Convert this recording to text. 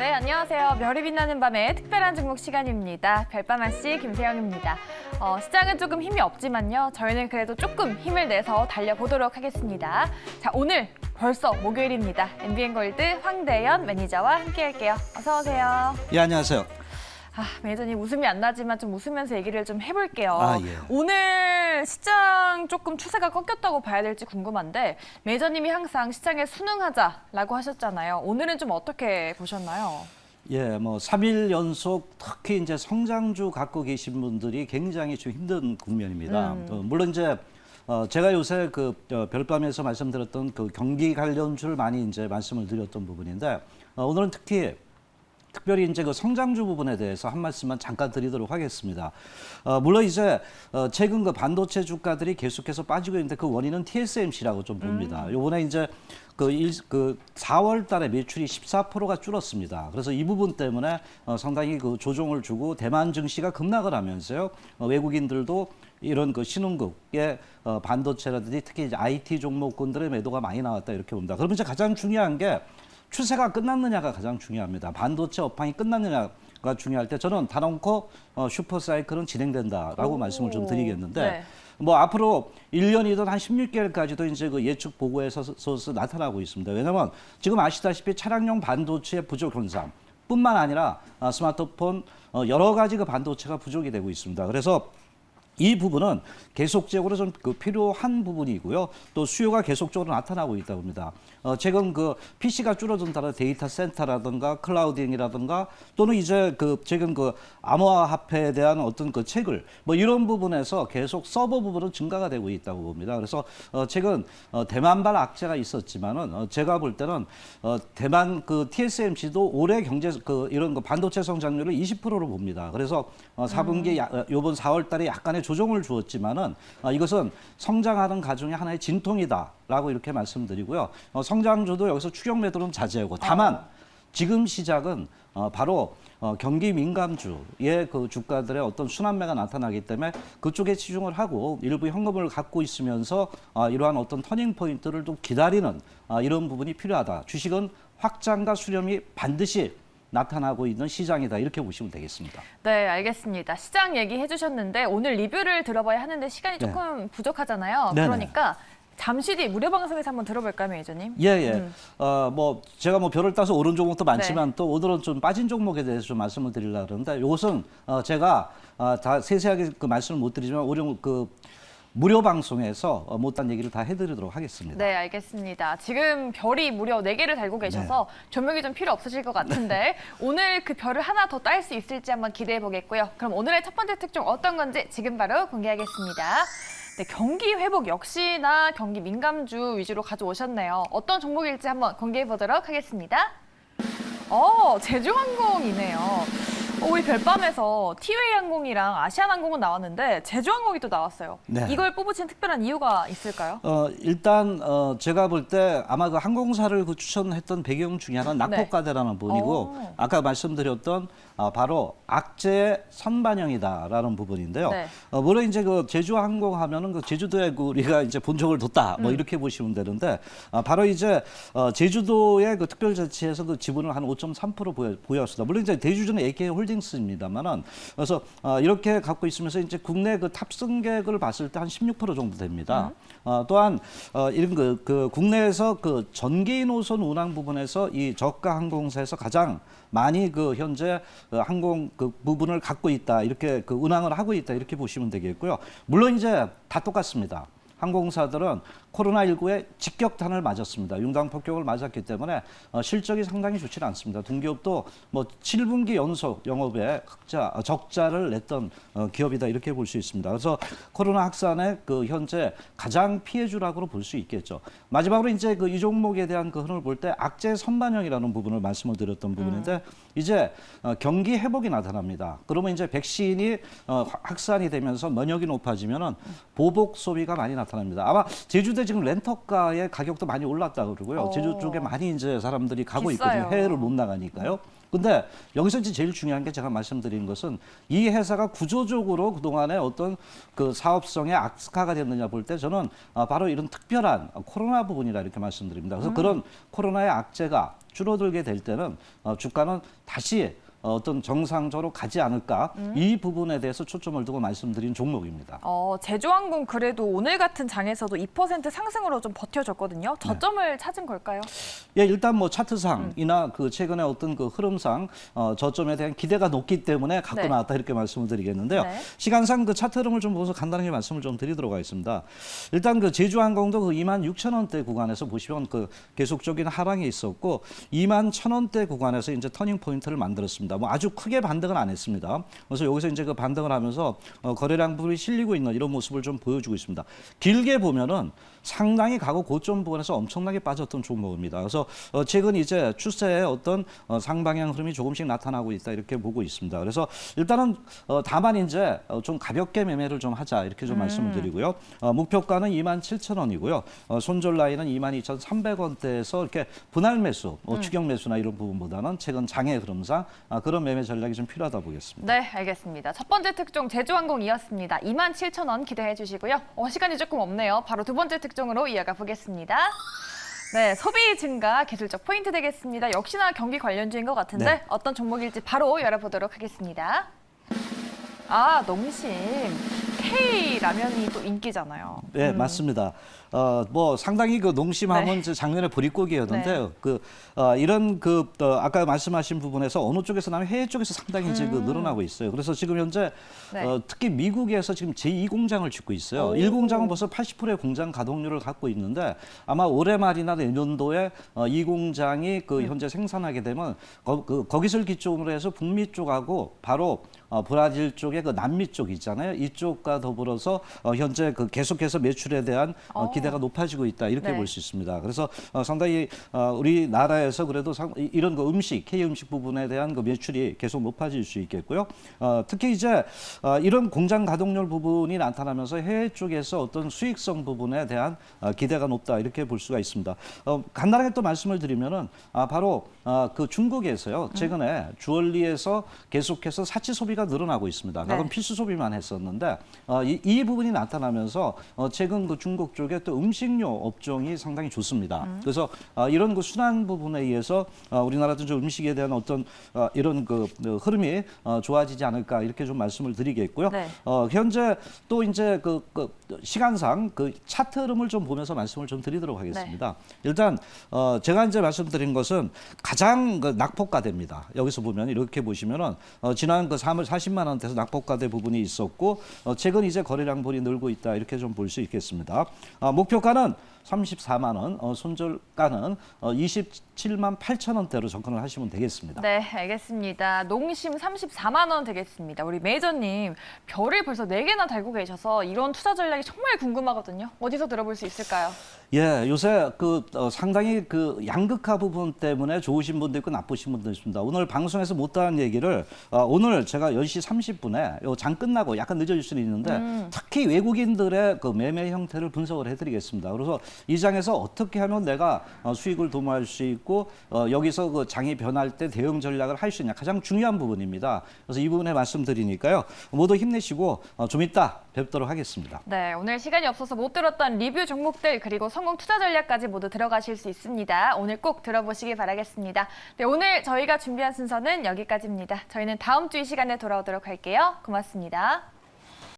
네, 안녕하세요. 별이 빛나는 밤의 특별한 종목 시간입니다. 별밤아씨 김세영입니다. 시장은 조금 힘이 없지만요. 저희는 그래도 조금 힘을 내서 달려보도록 하겠습니다. 자, 오늘 벌써 목요일입니다. MBN골드 황대현 매니저와 함께할게요. 어서 오세요. 예, 안녕하세요. 매니저님 웃음이 안 나지만 좀 웃으면서 얘기를 좀 해볼게요. 예. 오늘 시장 조금 추세가 꺾였다고 봐야 될지 궁금한데 매니저님이 항상 시장에 순응하자라고 하셨잖아요. 오늘은 좀 어떻게 보셨나요? 예, 뭐 3일 연속 특히 이제 성장주 갖고 계신 분들이 굉장히 좀 힘든 국면입니다. 물론 이제 제가 요새 별밤에서 말씀드렸던 그 경기 관련주를 많이 이제 말씀을 드렸던 부분인데 오늘은 특별히 이제 그 성장주 부분에 대해서 한 말씀만 잠깐 드리도록 하겠습니다. 물론 이제 최근 그 반도체 주가들이 계속해서 빠지고 있는데 그 원인은 TSMC라고 좀 봅니다. 요번에 이제 그 4월 달에 매출이 14%가 줄었습니다. 그래서 이 부분 때문에 상당히 그 조정을 주고 대만 증시가 급락을 하면서요. 외국인들도 이런 그 신흥국의 반도체라든지 특히 이제 IT 종목군들의 매도가 많이 나왔다 이렇게 봅니다. 그러면 이제 가장 중요한 게 추세가 끝났느냐가 가장 중요합니다. 반도체 업황이 끝났느냐가 중요할 때 저는 단언코 슈퍼사이클은 진행된다라고 말씀을 좀 드리겠는데 네. 뭐 앞으로 1년이든 한 16개월까지도 이제 그 예측 보고에서 나타나고 있습니다. 왜냐하면 지금 아시다시피 차량용 반도체 부족 현상 뿐만 아니라 스마트폰 여러 가지 그 반도체가 부족이 되고 있습니다. 그래서 이 부분은 계속적으로 좀 필요한 부분이고요. 또 수요가 계속적으로 나타나고 있다고 합니다. 최근 그 PC가 줄어든다는 데이터 센터라든가 클라우딩이라든가 또는 이제 최근 암호화폐에 대한 어떤 그 책을 뭐 이런 부분에서 계속 서버 부분은 증가가 되고 있다고 봅니다. 그래서 최근 대만발 악재가 있었지만은 제가 볼 때는 대만 TSMC도 올해 경제 이런 반도체 성장률을 20%로 봅니다. 그래서 4분기 요번 4월 달에 약간의 조정을 주었지만은 이것은 성장하는 가중의 하나의 진통이다라고 이렇게 말씀드리고요. 성장주도 여기서 추격 매도는 자제하고 다만 지금 시작은 바로 경기 민감주의 그 주가들의 어떤 순환매가 나타나기 때문에 그쪽에 치중을 하고 일부 현금을 갖고 있으면서 이러한 어떤 터닝 포인트를 또 기다리는 이런 부분이 필요하다. 주식은 확장과 수렴이 반드시 나타나고 있는 시장이다 이렇게 보시면 되겠습니다. 네, 알겠습니다. 시장 얘기해 주셨는데 오늘 리뷰를 들어봐야 하는데 시간이 조금 부족하잖아요. 네네. 그러니까 잠시 뒤 무료 방송에서 한번 들어볼까요, 매니저님? 예. 뭐 제가 뭐 별을 따서 오른 종목도 많지만 네. 또 오늘은 좀 빠진 종목에 대해서 좀 말씀을 드리려고 그러는데 이것은 제가 다 세세하게 말씀을 못 드리지만 오늘 무료 방송에서 못한 얘기를 다 해드리도록 하겠습니다. 네, 알겠습니다. 지금 별이 무려 4개를 달고 계셔서 조명이 좀 필요 없으실 것 같은데 오늘 그 별을 하나 더 딸 수 있을지 한번 기대해 보겠고요. 그럼 오늘의 첫 번째 특종 어떤 건지 지금 바로 공개하겠습니다. 네, 경기 회복 역시나 경기 민감주 위주로 가져오셨네요. 어떤 종목일지 한번 공개해 보도록 하겠습니다. 제주항공이네요. 우리 별밤에서 티웨이 항공이랑 아시아나항공은 나왔는데 제주항공이 또 나왔어요. 네. 이걸 뽑으신 특별한 이유가 있을까요? 일단 제가 볼 때 아마 그 항공사를 추천했던 배경 중에 하나는 낙폭과대라는 부분이고 아까 말씀드렸던 바로 악재 선반영이다라는 부분인데요. 네. 물론 이제 제주항공 하면은 제주도에 우리가 이제 본적을 뒀다 뭐 이렇게 보시면 되는데 바로 이제 제주도의 특별자치에서 지분을 한 5.3% 보였습니다. 물론 이제 대주주는 AK 홀딩스입니다만은 그래서 이렇게 갖고 있으면서 이제 국내 탑승객을 봤을 때 한 16% 정도 됩니다. 또한 이런 국내에서 전기 노선 운항 부분에서 이 저가 항공사에서 가장 많이 현재 항공 부분을 갖고 있다 이렇게 운항을 하고 있다 이렇게 보시면 되겠고요. 물론 이제 다 똑같습니다. 항공사들은 코로나19에 직격탄을 맞았습니다. 융당 폭격을 맞았기 때문에 실적이 상당히 좋지 않습니다. 동기업도 뭐 7분기 연속 영업에 적자를 냈던 기업이다 이렇게 볼 수 있습니다. 그래서 코로나 확산의 현재 가장 피해주라고 볼 수 있겠죠. 마지막으로 이제 이 종목에 대한 흐름을 볼 때 악재 선반영이라는 부분을 말씀을 드렸던 부분인데 이제 경기 회복이 나타납니다. 그러면 이제 백신이 확산이 되면서 면역이 높아지면은 보복 소비가 많이 나타납니다. 아마 제주도 지금 렌터카의 가격도 많이 올랐다 그러고요. 제주 쪽에 많이 이제 사람들이 가고 비싸요. 있거든요. 해외를 못 나가니까요. 근데 여기서 이제 제일 중요한 게 제가 말씀드린 것은 이 회사가 구조적으로 그동안에 어떤 사업성의 악화가 됐느냐 볼 때 저는 바로 이런 특별한 코로나 부분이라 이렇게 말씀드립니다. 그래서 그런 코로나의 악재가 줄어들게 될 때는 주가는 다시 어떤 정상적으로 가지 않을까 이 부분에 대해서 초점을 두고 말씀드린 종목입니다. 제주항공 그래도 오늘 같은 장에서도 2% 상승으로 좀 버텨줬거든요. 저점을 찾은 걸까요? 예, 일단 뭐 차트상이나 그 최근에 어떤 그 흐름상 저점에 대한 기대가 높기 때문에 갖고 네. 나왔다 이렇게 말씀을 드리겠는데요. 네. 시간상 그 차트 흐름을 좀 보면서 간단하게 말씀을 좀 드리도록 하겠습니다. 일단 그 제주항공도 그 26,000원대 구간에서 보시면 그 계속적인 하방이 있었고 21,000원대 구간에서 이제 터닝 포인트를 만들었습니다. 뭐 아주 크게 반등은 안 했습니다. 그래서 여기서 이제 그 반등을 하면서 거래량 부분이 실리고 있는 이런 모습을 좀 보여주고 있습니다. 길게 보면은 상당히 과거 고점 부분에서 엄청나게 빠졌던 종목입니다. 그래서 최근 이제 추세의 어떤 상방향 흐름이 조금씩 나타나고 있다 이렇게 보고 있습니다. 그래서 일단은 다만 이제 좀 가볍게 매매를 좀 하자 이렇게 좀 말씀을 드리고요. 목표가는 27,000원이고요. 손절 라인은 22,300원대에서 이렇게 분할 매수, 추격 매수나 이런 부분보다는 최근 장의 흐름상 그런 매매 전략이 좀 필요하다 보겠습니다. 네, 알겠습니다. 첫 번째 특종 제주항공이었습니다. 27,000원 기대해 주시고요. 시간이 조금 없네요. 바로 두 번째 특종으로 이어가 보겠습니다. 네, 소비 증가 기술적 포인트 되겠습니다. 역시나 경기 관련주인 것 같은데 네. 어떤 종목일지 바로 열어보도록 하겠습니다. 농심. K라면이 또 인기잖아요. 네, 맞습니다. 뭐 상당히 그 농심하면 네. 이제 작년에 보릿고기였는데요. 네. 이런 아까 말씀하신 부분에서 어느 쪽에서 나면 해외 쪽에서 상당히 이제 그 늘어나고 있어요. 그래서 지금 현재 네. 특히 미국에서 지금 제2공장을 짓고 있어요. 오. 1공장은 벌써 80%의 공장 가동률을 갖고 있는데 아마 올해 말이나 내년도에 이 공장이 그 현재 생산하게 되면 거기를 기점으로 해서 북미 쪽하고 바로 브라질 쪽의 그 남미 쪽 있잖아요. 이쪽과 더불어서 현재 그 계속해서 매출에 대한 기대가 높아지고 있다 이렇게 네. 볼 수 있습니다. 그래서 상당히 우리나라에서 그래도 이런 그 음식, K 음식 부분에 대한 그 매출이 계속 높아질 수 있겠고요. 특히 이제 이런 공장 가동률 부분이 나타나면서 해외 쪽에서 어떤 수익성 부분에 대한 기대가 높다 이렇게 볼 수가 있습니다. 간단하게 또 말씀을 드리면은 바로 그 중국에서요. 최근에 주얼리에서 계속해서 사치 소비가 늘어나고 있습니다. 과거 네. 필수 소비만 했었는데 이 부분이 나타나면서 최근 그 중국 쪽에 또 음식료 업종이 상당히 좋습니다. 그래서 이런 그 순환 부분에 의해서 우리나라도 좀 음식에 대한 어떤 이런 그 흐름이 좋아지지 않을까 이렇게 좀 말씀을 드리겠고요. 네. 현재 또 이제 그 시간상 그 차트 흐름을 좀 보면서 말씀을 좀 드리도록 하겠습니다. 일단 제가 이제 말씀드린 것은 가장 그 낙폭과대입니다. 여기서 보면 이렇게 보시면은 지난 그 3월 40만 원대에서 낙폭과대 부분이 있었고 최근 이제 거래량 부분이 늘고 있다 이렇게 좀 볼 수 있겠습니다. 목표가는 34만 원, 손절가는 27만 8천 원대로 접근을 하시면 되겠습니다. 네, 알겠습니다. 농심 34만 원 되겠습니다. 우리 매니저님, 별을 벌써 4개나 달고 계셔서 이런 투자 전략이 정말 궁금하거든요. 어디서 들어볼 수 있을까요? 예, 요새 상당히 그 양극화 부분 때문에 좋으신 분도 있고 나쁘신 분도 있습니다. 오늘 방송에서 못다한 얘기를 오늘 제가 10시 30분에 장 끝나고 약간 늦어질 수는 있는데 특히 외국인들의 그 매매 형태를 분석을 해드리겠습니다. 그래서 이 장에서 어떻게 하면 내가 수익을 도모할 수 있고 여기서 그 장이 변할 때 대응 전략을 할 수 있냐 가장 중요한 부분입니다. 그래서 이 부분에 말씀드리니까요. 모두 힘내시고 좀 이따 뵙도록 하겠습니다. 네, 오늘 시간이 없어서 못 들었던 리뷰 종목들 그리고 성공 투자 전략까지 모두 들어가실 수 있습니다. 오늘 꼭 들어보시기 바라겠습니다. 네, 오늘 저희가 준비한 순서는 여기까지입니다. 저희는 다음 주 이 시간에 돌아오도록 할게요. 고맙습니다.